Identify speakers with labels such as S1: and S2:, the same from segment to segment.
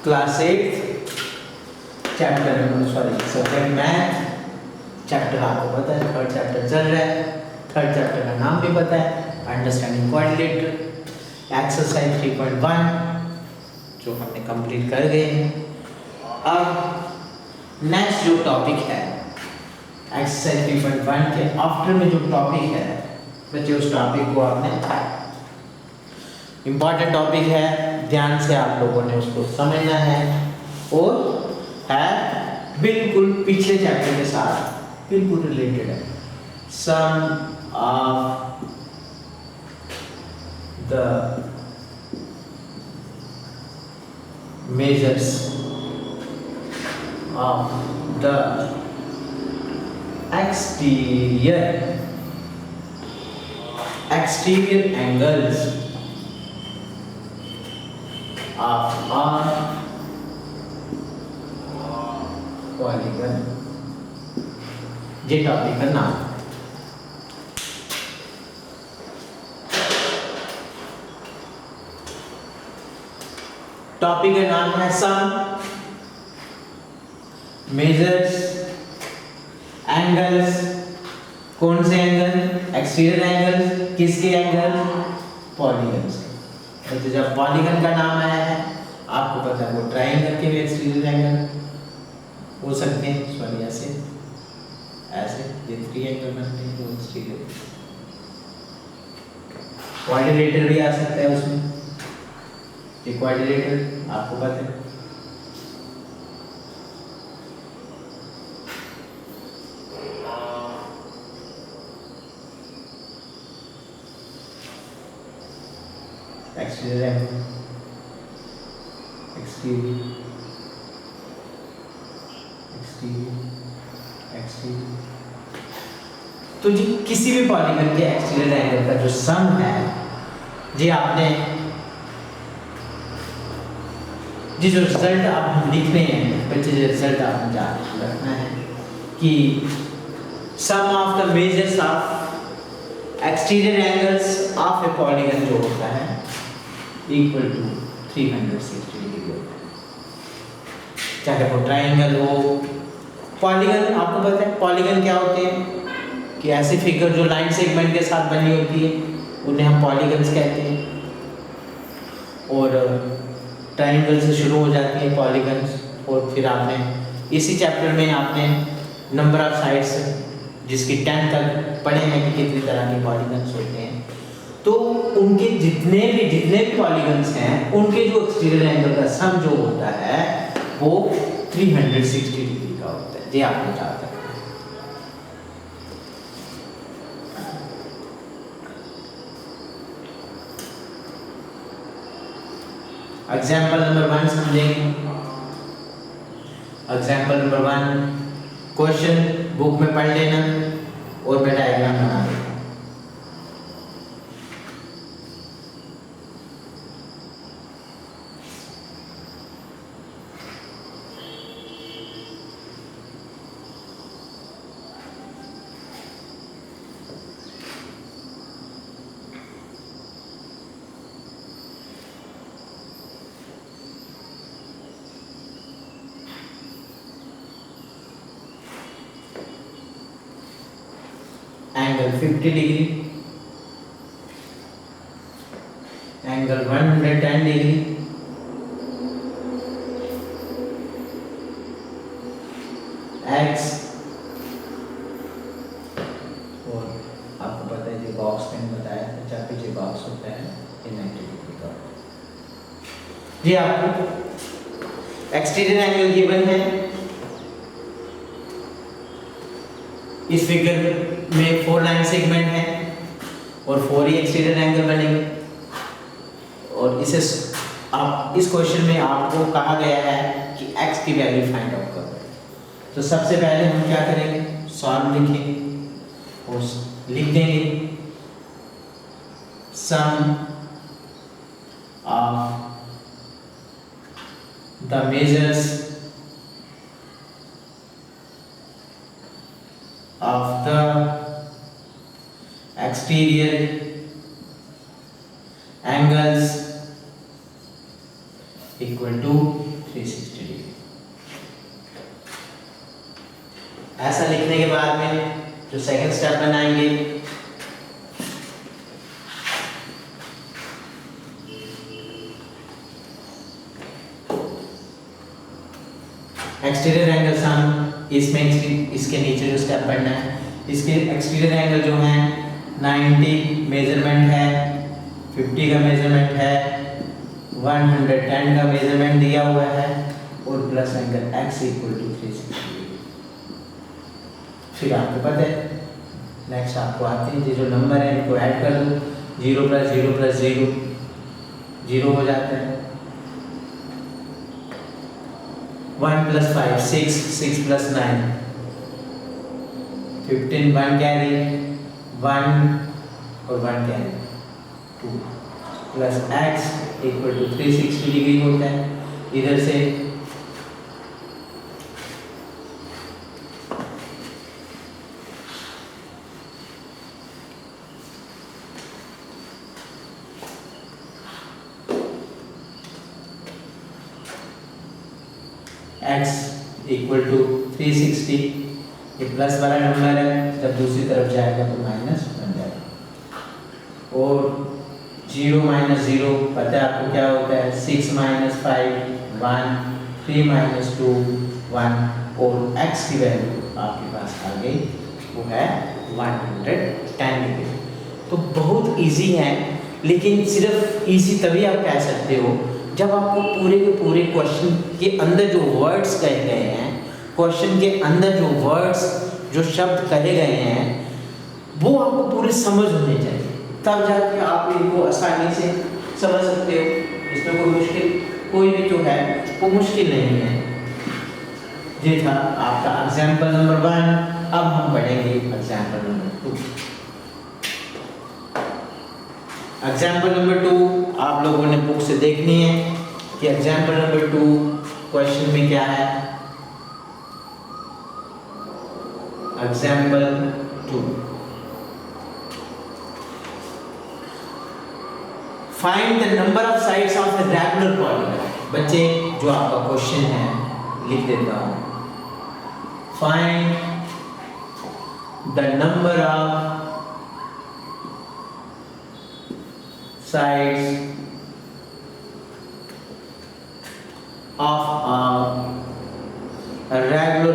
S1: Class 8 chapter number subject math. Chapter आपको पता है, थर्ड चैप्टर चल रहा है। थर्ड चैप्टर का नाम भी पता है, अंडरस्टैंडिंग क्वाड्रिलेटरल। एक्सरसाइज 3.1 जो हमने कंप्लीट कर गए हैं। अब नेक्स्ट जो टॉपिक है एक्सरसाइज 3.1 के आफ्टर में जो टॉपिक है बच्चे, उस टॉपिक को आपने इम्पॉर्टेंट टॉपिक है, ध्यान से आप लोगों ने उसको समझना है और है बिल्कुल पिछले चैप्टर के साथ बिल्कुल रिलेटेड है। Sum of the measures of the exterior angles of polygon, ये टॉपिक का नाम। टॉपिक का नाम है सम मेजर्स एंगल्स। कौन से एंगल? Exterior angle. किसके एंगल? पॉलीगन से। तो जब पॉलीगन का नाम आया है आपको पता है वो ट्रायंगल के भी एक्सटीरियर एंगल हो सकते हैं। सॉरी, ऐसे ये थ्री एंगल बनते हैं, दो एक्सटीरियर। क्वाड्रिलेटरल भी आ सकता है उसमें। ये क्वाड्रिलेटरल आपको पता है। एक्सटीरियर एंगल, एक्सटीरियर, तो जी किसी भी पॉलीगन के एक्सटीरियर एंगल का जो सम है, जी आपने जी जो रिजल्ट आप लिख रहे हैं बच्चे, जो रिजल्ट आपने याद रखना है कि sum of the measures of exterior angles of a polygon जो होता है इक्वल टू 360 डिग्री होता है। चाहे वो ट्रायंगल हो, पॉलीगन आपको पता है पॉलीगन क्या होते हैं कि ऐसी फिगर जो लाइन सेगमेंट के साथ बनी होती है उन्हें हम पॉलीगन्स कहते हैं। और ट्रायंगल से शुरू हो जाती है पॉलीगन्स। और फिर आपने इसी चैप्टर में आपने नंबर ऑफ साइड्स जिसकी 10 तक पढ़े हैं कि कितनी तरह के पॉलीगन्स होते हैं। तो उनके जितने भी पॉलीगन्स हैं उनके जो एक्सटीरियर एंगल का सम जो होता है वो 360 डिग्री का होता है। ये आपने याद रखना है। एग्जाम्पल नंबर 1 समझेंगे। एग्जाम्पल नंबर 1 क्वेश्चन बुक में पढ़ लेना और मैं डायग्राम बना देता हूं। Angle 50 degree, angle 110 degree, x, और आपको पता है जो बॉक्स में बताया था, जहाँ पीछे बॉक्स होता है ये 90 डिग्री का। ये आपको एक्सटीरियर एंगल गिवन है। इस फिगर में 4 लाइन सेगमेंट है और 4 ही एक्सटीरियर एंगल बनेंगे। और इसे आप इस क्वेश्चन में आपको कहा गया है कि x की वैल्यू फाइंड आउट करो। तो सबसे पहले हम क्या करेंगे, सॉल्व लिखेंगे और लिख देंगे sum of the measures of the exterior angles equal to 360 समझने के बाद में जो सेकंड स्टेप बनाएंगे, एक्सटीरियर एंगल सम, इसमें इसके नीचे जो स्टेप पढ़ना है, इसके एक्सटीरियर एंगल जो है 90 मेजरमेंट है, 50 का मेजरमेंट है, 110 का मेजरमेंट दिया हुआ है और plus angle x equal to 360। फिर आपको पता है, नेक्स्ट आपको आते हैं ये जो नंबर है इनको ऐड कर दो, 0 प्लस 0 प्लस 0 0 हो जाता है, 1 प्लस 5 6, 6 प्लस 9 15, 1 कैरी 1 और 1 carry 2 plus x equal to 360 degree होता है। इधर से x इक्वल टू 360, ये प्लस वाला नंबर है, जब दूसरी तरफ जाएगा तो माइनस बन जाएगा। और 0 माइनस 0 पता है आपको क्या होता है, 6 माइनस 5 1, 3 माइनस 2 1 और x की वैल्यू आपके पास आ गई, वो है 110 डिग्री। तो बहुत इजी है, लेकिन सिर्फ इजी तभी आप कह सकते हो जब आपको पूरे के पूरे क्वेश्चन के अंदर जो वर्ड्स कहे गए हैं, क्वेश्चन के अंदर जो वर्ड्स जो शब्द कहे गए हैं वो आपको पूरे समझ होने चाहिए, तब जाके आप इनको आसानी से समझ सकते हो। इसमें कोई मुश्किल कोई भी जो है वो मुश्किल नहीं है। ये था आपका एग्जाम्पल नंबर 1। अब हम पढ़ेंगे एग्जाम्पल नंबर 2। एग्जाम्पल नंबर 2 आप लोगों ने बुक से देखनी है कि एग्जाम्पल नंबर 2 क्वेश्चन में क्या है। Example 2, find the number of sides of a regular polygon. बच्चे जो आपका क्वेश्चन है लिख देता हूं, find the number of sides of a regular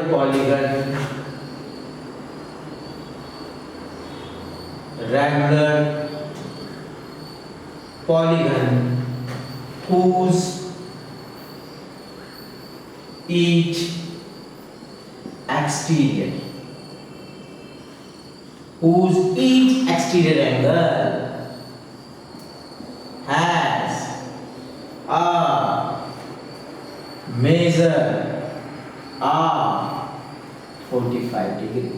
S1: polygon, whose each exterior angle has a measure of 45 degree.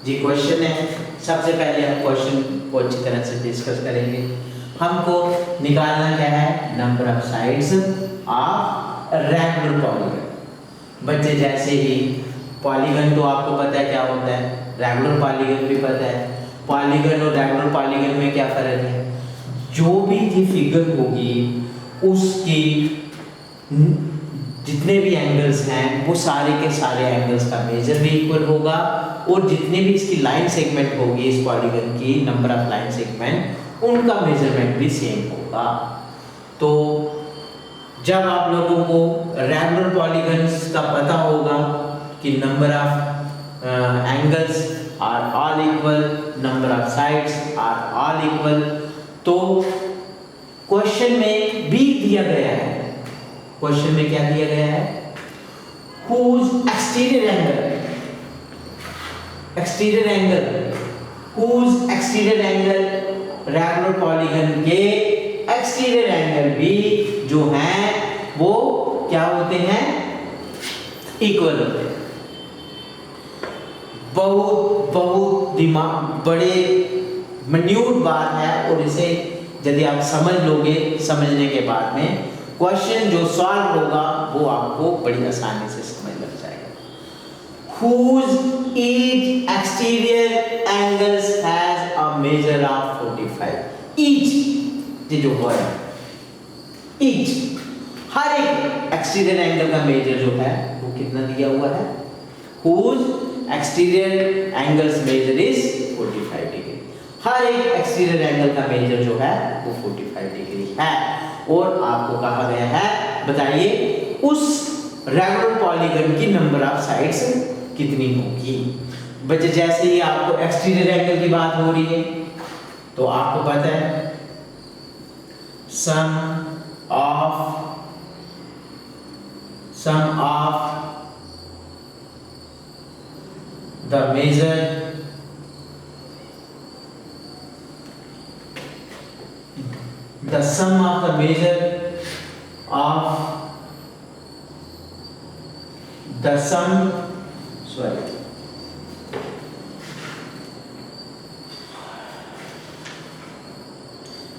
S1: जी क्वेश्चन है, सबसे पहले हम क्वेश्चन को अच्छी तरह से डिस्कस करेंगे। हमको निकालना क्या है, number of sides of regular polygon. बच्चे जैसे ही पॉलीगन तो आपको पता है क्या होता है, रेगुलर पॉलीगन भी पता है। पॉलीगन और रेगुलर पॉलीगन में क्या फर्क है, जो भी ये फिगर होगी उसकी जितने भी एंगल्स हैं वो सारे के सारे एंगल्स का मेजर भी इक्वल होगा, और जितने भी इसकी लाइन सेगमेंट होगी इस पॉलीगन की, नंबर ऑफ लाइन सेगमेंट, उनका मेजरमेंट भी सेम होगा। तो जब आप लोगों को रेगुलर पॉलीगन्स का पता होगा कि number of angles are all equal, number of sides are all equal, तो क्वेश्चन में भी दिया गया है, क्वेश्चन में क्या दिया गया है, whose exterior angle, regular polygon के एक्सटीरियर एंगल भी जो हैं वो क्या होते हैं, इक्वल होते हैं। बहुत दिमाग बड़े मिन्यूट बात है, और इसे यदि आप समझ लोगे, समझने के बाद में क्वेश्चन जो सॉल्व होगा वो आपको बड़ी आसानी से समझ लग जाएगा। Whose each exterior angles has a measure of 45. Each, ये जो वर्ड है, each, हर एक एक्सटीरियर एंगल का मेजर जो है वो कितना दिया हुआ है, whose exterior angles measure is 45 degree. हर एक एक्सटीरियर एंगल का मेजर जो है वो 45 डिग्री है। और आपको कहा गया है बताइए उस रेगुलर पॉलीगन की नंबर ऑफ साइड्स कितनी होगी। बच्चे जैसे ही आपको एक्सटीरियर एंगल की बात हो रही है तो आपको पता है sum of the measure the sum of the measure of the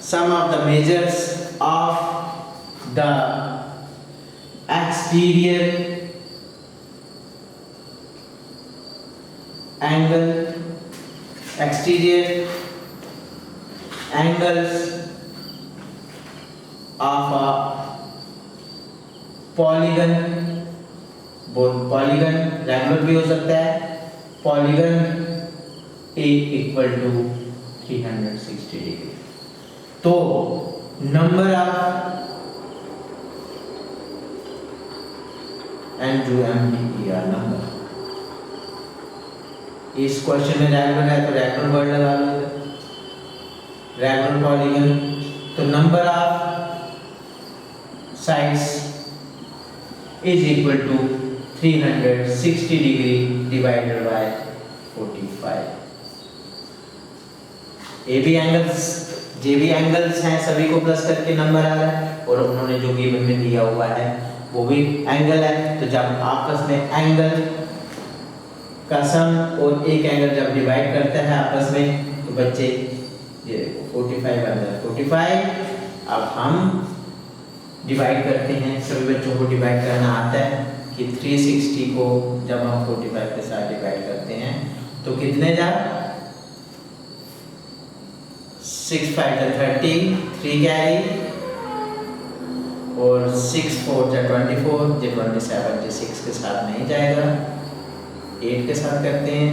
S1: sum of the measures of the exterior angles of a polygon, polygon regular भी हो सकता है, polygon A equal to 360 degree. तो नंबर ऑफ NUMBER नंबर, इस question में regular है तो regular word लगा लो, रेगुलर पॉलीगन। तो number of sides is equal to 360 degree divided by 45। A B angles J B angles हैं सभी को प्लस करके नंबर आ रहा है और उन्होंने जो गिवन में दिया हुआ है वो भी एंगल है। तो जब आपस में एंगल का सम और एक एंगल जब डिवाइड करता है आपस में तो बच्चे ये देखो 45 अंदर 45। अब हम डिवाइड करते हैं, सभी बच्चों को डिवाइड करना आता है कि 360 को जब हम 45 के साथ डिवाइड करते हैं तो कितने जा 6 5 30 3 कैरी और 6 4 24 जे 27 जे 6 के साथ नहीं जाएगा, 8 के साथ करते हैं,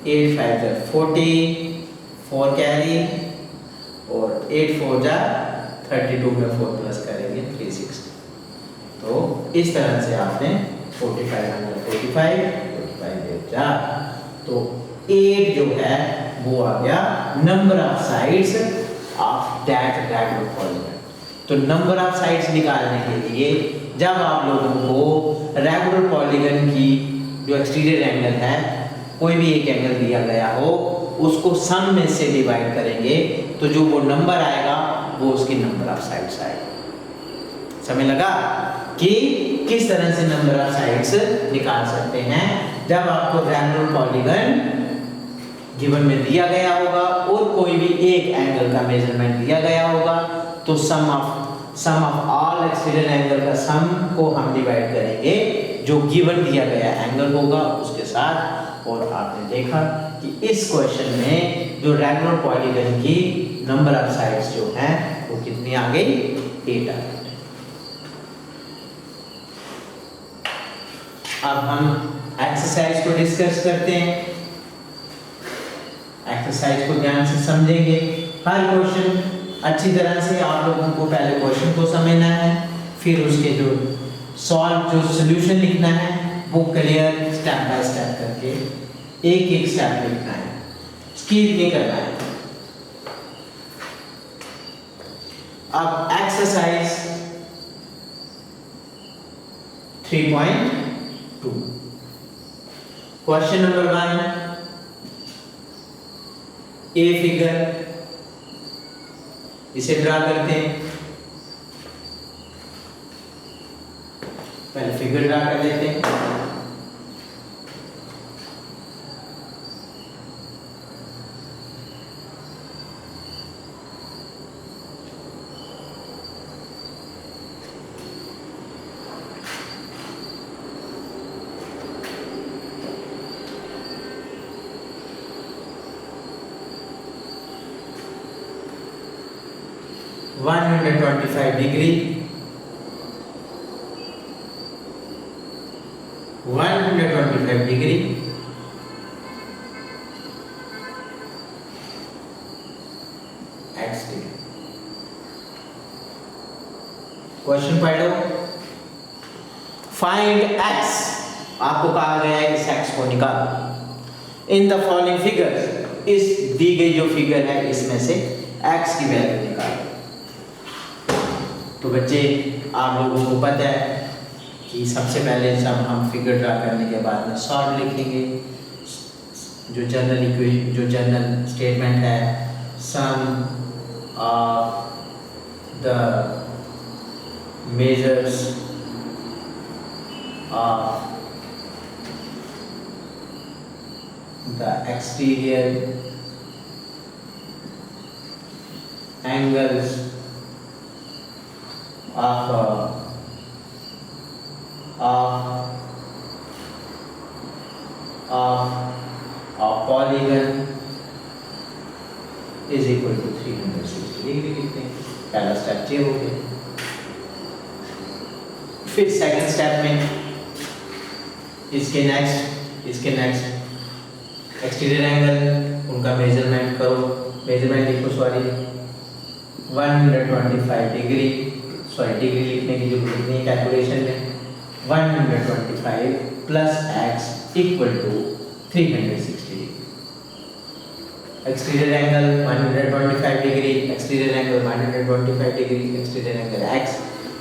S1: 8 5 40 4 कैरी और 8 4 जा 32 में 4 प्लस करेंगे 360। तो इस तरह से आपने 45 जा तो 8 जो है वो आ गया number of sides of that regular polygon. तो नंबर ऑफ साइड्स निकालने के लिए जब आप लोगों को रेगुलर पॉलीगन की जो एक्सटीरियर एंगल है कोई भी एक एंगल दिया गया हो उसको सम में से डिवाइड करेंगे तो जो वो नंबर आएगा वो उसकी नंबर ऑफ साइड्स आएगी। समझ लगा कि किस तरह से नंबर ऑफ साइड्स निकाल सकते हैं। जब आपको रेगुलर पॉलीगन गिवन में दिया गया होगा और कोई भी एक एंगल का मेजरमेंट दिया गया होगा तो सम ऑफ ऑल एक्सटीरियर एंगल का सम को हम डिवाइड करेंगे जो गिवन दिया गया एंगल होगा उसके साथ। और आपने देखा कि इस क्वेश्चन में जो रेगुलर पॉलीगन की नंबर ऑफ साइड्स जो हैं वो कितनी आ गई 8 आ गई। अब हम एक्सरसाइज को डिस्कस करते हैं। एक्सरसाइज को ध्यान से समझेंगे। हर क्वेश्चन अच्छी तरह से आप लोगों को पहले क्वेश्चन को समझना है, फिर उसके जो सॉल्यूशन लिखना है वो क्लियर स्टेप बाय स्टेप करके एक एक स्टेप लिखना है, स्किप नहीं करना है। अब exercise 3.2 question number 1 a figure, इसे ड्रा करते हैं। पहले फिगर ड्रा कर लेते हैं। डिग्री 125 डिग्री क्वेश्चन पढ़ो। फाइंड x, आपको कहा गया है इस x को निकालो। इन द फॉलोइंग फिगर्स, इस दी गई जो फिगर है इसमें से x की वैल्यू निकालो। तो बच्चे आप लोगों को पता है कि सबसे पहले सब हम फिगर ड्रा करने के बाद में सॉल्व लिखेंगे। जो जनरल स्टेटमेंट है, sum of the measures of the exterior angles of polygon is equal to 360 degree लिखते हैं। पहला स्टेप ये हो गया। फिर सेकंड स्टेप में इसके नेक्स्ट एक्सटीरियर एंगल उनका मेजरमेंट करो। मेजरमेंट लिखो, सॉरी 125 डिग्री, डिग्री लिखने की जरूरत नहीं कैलकुलेशन में। 125 plus x equal to 360 degree. Exterior angle 125 degree, exterior angle 125 degree, exterior angle x,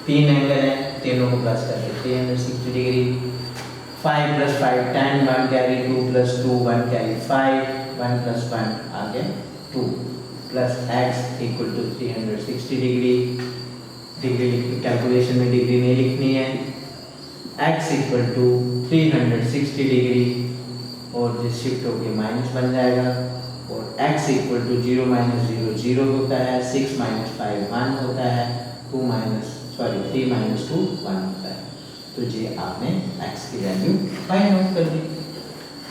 S1: तीन एंगल है, तीनों को प्लस करके 360 degree. 5 plus 5 10, 1 carry, 2 plus 2 1 carry 5, 1 plus 1 आ गया 2, plus x equal to 360 degree. Degree calculation में डिग्री नहीं लिखनी है। x इक्वल टू 360 डिग्री और जिस शिफ्ट होकर माइनस बन जाएगा, और x इक्वल टू 0 माइनस 0 0 होता है, 6 माइनस 5 1 होता है, 3 माइनस 2 1 होता है। तो ये आपने x की वैल्यू फाइंड आउट कर दी।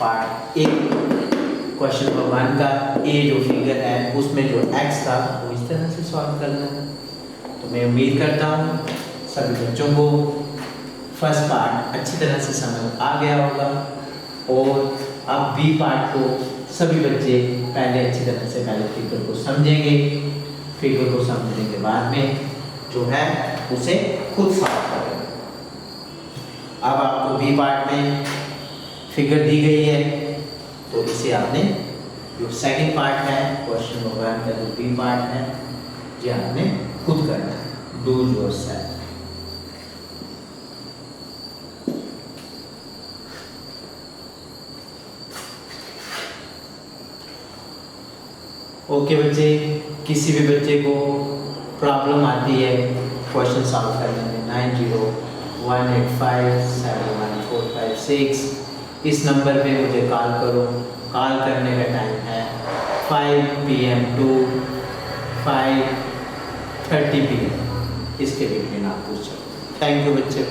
S1: पार्ट ए क्वेश्चन नंबर 1 का ए जो फिगर है उसमें जो x था वो इस तरह से सॉल्व करना है। तो मैं उम्मीद करता हूँ सभी बच्चों को फर्स्ट पार्ट अच्छी तरह से समझ आ गया होगा, और अब बी पार्ट को सभी बच्चे पहले अच्छी तरह से पहले फिगर को समझेंगे। फिगर को समझने के बाद में जो है उसे खुद सॉल्व करेंगे। अब आपको बी पार्ट में फिगर दी गई है, तो इसे आपने जो सेकंड पार्ट है क्वेश्चन नंबर 1 का जो बी पार्ट है ये आपने खुद करना है। Do yourself. ओके बच्चे, किसी भी बच्चे को प्रॉब्लम आती है क्वेश्चन सॉल्व करने में 9018571456 इस नंबर पे मुझे कॉल करो। कॉल करने का टाइम है 5 PM to 5:30 PM, इसके बिटवीन आप पूछ सकते। थैंक यू बच्चे।